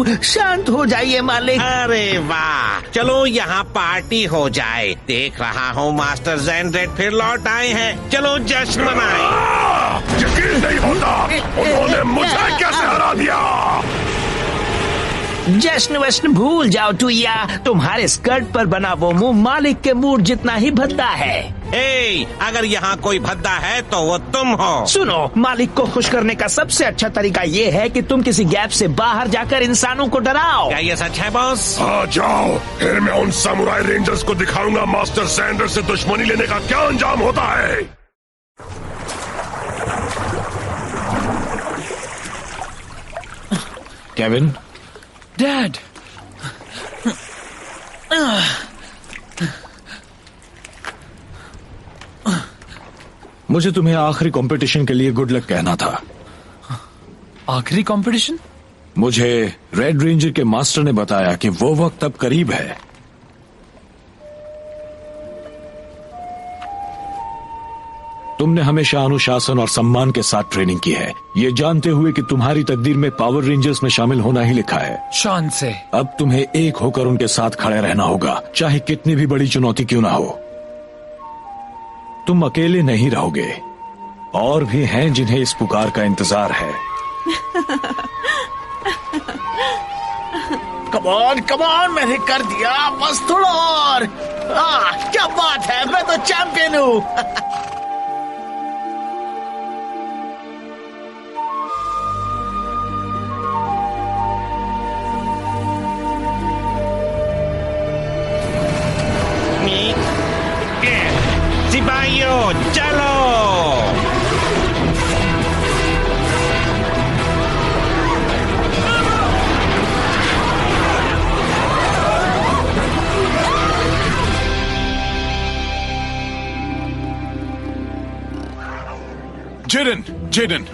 शांत हो जाइए मालिक। अरे वाह, चलो यहाँ पार्टी हो जाए। देख रहा हूँ मास्टर ज़ेनरेड फिर लौट आए हैं। चलो जश्न मनाएं। यकीन नहीं होता, उन्होंने मुझे कैसे हरा दिया। जश्न वश्न भूल जाओ टुइया, तुम्हारे स्कर्ट पर बना वो मुंह मालिक के मुंह जितना ही भद्दा है। अगर यहाँ कोई भद्दा है तो वो तुम हो। सुनो, मालिक को खुश करने का सबसे अच्छा तरीका ये है कि तुम किसी गैप से बाहर जाकर इंसानों को डराओ। क्या ये सच है बॉस? आ जाओ, फिर मैं उन सामुराई रेंजर्स को दिखाऊंगा मास्टर सैंडर से दुश्मनी लेने का क्या अंजाम होता है। केविन, डैड, मुझे तुम्हें आखिरी कंपटीशन के लिए गुड लक कहना था। आखिरी कंपटीशन? मुझे रेड रेंजर के मास्टर ने बताया कि वो वक्त अब करीब है। तुमने हमेशा अनुशासन और सम्मान के साथ ट्रेनिंग की है, ये जानते हुए कि तुम्हारी तकदीर में पावर रेंजर्स में शामिल होना ही लिखा है। शान से। अब तुम्हें एक होकर उनके साथ खड़े रहना होगा, चाहे कितनी भी बड़ी चुनौती क्यों ना हो। तुम अकेले नहीं रहोगे, और भी हैं जिन्हें इस पुकार का इंतजार है। कमॉन, मैंने कर दिया, बस थोड़ा और। क्या बात है, मैं तो चैंपियन हूँ। सिपाहियों चलो। जेडन,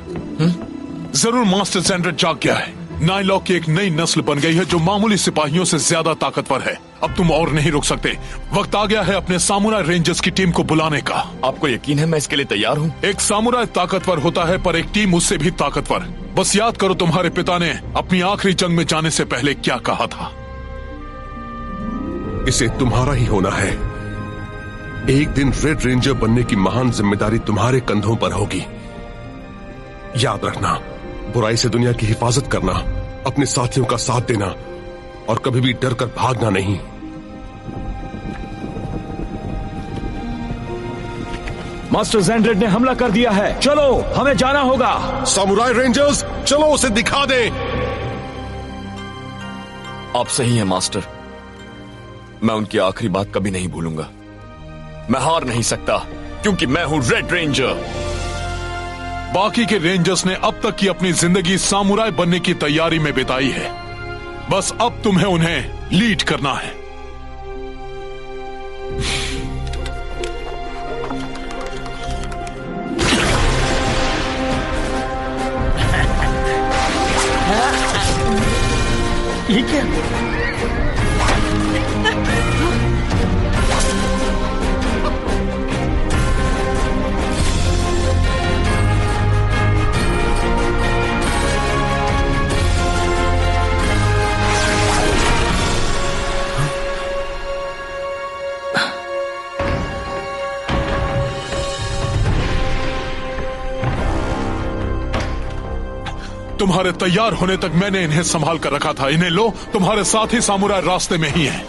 जरूर मास्टर ज़ेनरेड जाग गया है। नाइलॉक की एक नई नस्ल बन गई है जो मामूली सिपाहियों से ज्यादा ताकतवर है। अब तुम और नहीं रुक सकते, वक्त आ गया है अपने सामुराई रेंजर्स की टीम को बुलाने का। आपको यकीन है मैं इसके लिए तैयार हूँ? एक सामुराई ताकतवर होता है पर एक टीम उससे भी ताकतवर। बस याद करो तुम्हारे पिता ने अपनी आखिरी जंग में जाने से पहले क्या कहा था। इसे तुम्हारा ही होना है। एक दिन रेड रेंजर बनने की महान जिम्मेदारी तुम्हारे कंधों पर होगी। याद रखना, बुराई से दुनिया की हिफाजत करना, अपने साथियों का साथ देना और कभी भी डर कर भागना नहीं। मास्टर ज़ेनरेड ने हमला कर दिया है, चलो हमें जाना होगा। सामुराई रेंजर्स, चलो उसे दिखा दे। आप सही हैं मास्टर, मैं उनकी आखिरी बात कभी नहीं भूलूंगा। मैं हार नहीं सकता क्योंकि मैं हूं रेड रेंजर। बाकी के रेंजर्स ने अब तक की अपनी जिंदगी सामुराई बनने की तैयारी में बिताई है। बस अब तुम्हें उन्हें लीड करना है। ये क्या? तुम्हारे तैयार होने तक मैंने इन्हें संभाल कर रखा था। इन्हें लो, तुम्हारे साथ ही सामुराई रास्ते में ही है।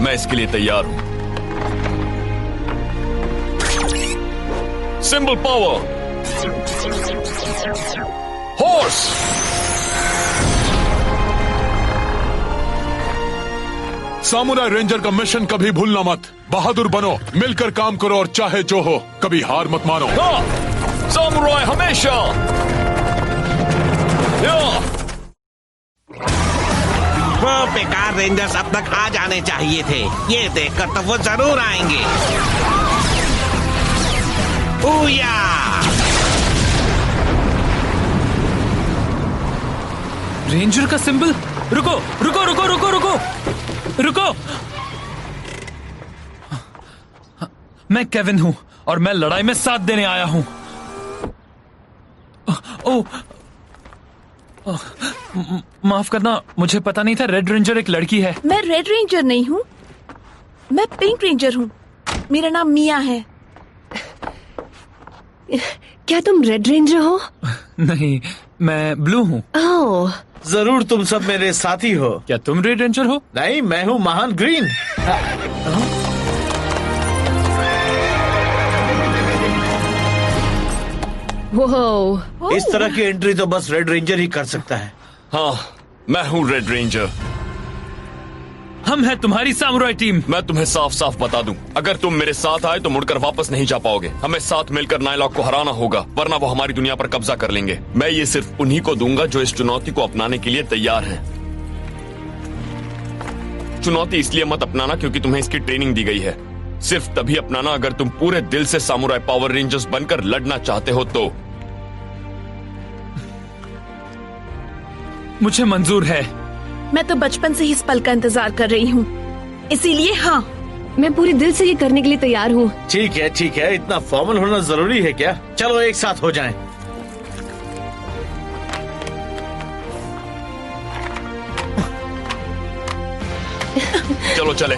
मैं इसके लिए तैयार हूं। Symbol power, horse. Samurai ranger का मिशन कभी भूलना मत। बहादुर बनो, मिलकर काम करो और चाहे जो हो कभी हार मत मानो। सामुराई हमेशा। वो बेकार रेंजर्स अब तक आ जाने चाहिए थे। ये देखकर तो वो जरूर आएंगे। ऊया! रेंजर का सिंबल। रुको रुको रुको रुको रुको रुको। मैं केविन हूं और मैं लड़ाई में साथ देने आया हूं। माफ करना, मुझे पता नहीं था रेड रेंजर एक लड़की है। मैं रेड रेंजर नहीं हूँ, मैं पिंक रेंजर हूँ। मेरा नाम मिया है। क्या तुम रेड रेंजर हो? नहीं, मैं ब्लू हूँ। ओह, जरूर तुम सब मेरे साथी हो। क्या तुम रेड रेंजर हो? नहीं, मैं हूँ महान ग्रीन। वो इस तरह की एंट्री तो बस रेड रेंजर ही कर सकता है। हाँ, मैं हूँ रेड रेंजर। हम हैं तुम्हारी सामुराई टीम। मैं तुम्हें साफ साफ बता दूं, अगर तुम मेरे साथ आए तो मुड़कर वापस नहीं जा पाओगे। हमें साथ मिलकर नाइलॉक को हराना होगा, वरना वो हमारी दुनिया पर कब्जा कर लेंगे। मैं ये सिर्फ उन्हीं को दूंगा जो इस चुनौती को अपनाने के लिए तैयार हैं। चुनौती इसलिए मत अपनाना क्योंकि तुम्हें इसकी ट्रेनिंग दी गई है। सिर्फ तभी अपनाना अगर तुम पूरे दिल से सामुराई पावर रेंजर्स बनकर लड़ना चाहते हो तो। मुझे मंजूर है। मैं तो बचपन से ही इस पल का इंतजार कर रही हूँ, इसीलिए हाँ, मैं पूरे दिल से ये करने के लिए तैयार हूँ। ठीक है, इतना फॉर्मल होना जरूरी है क्या? चलो एक साथ हो जाएं। चलो चले।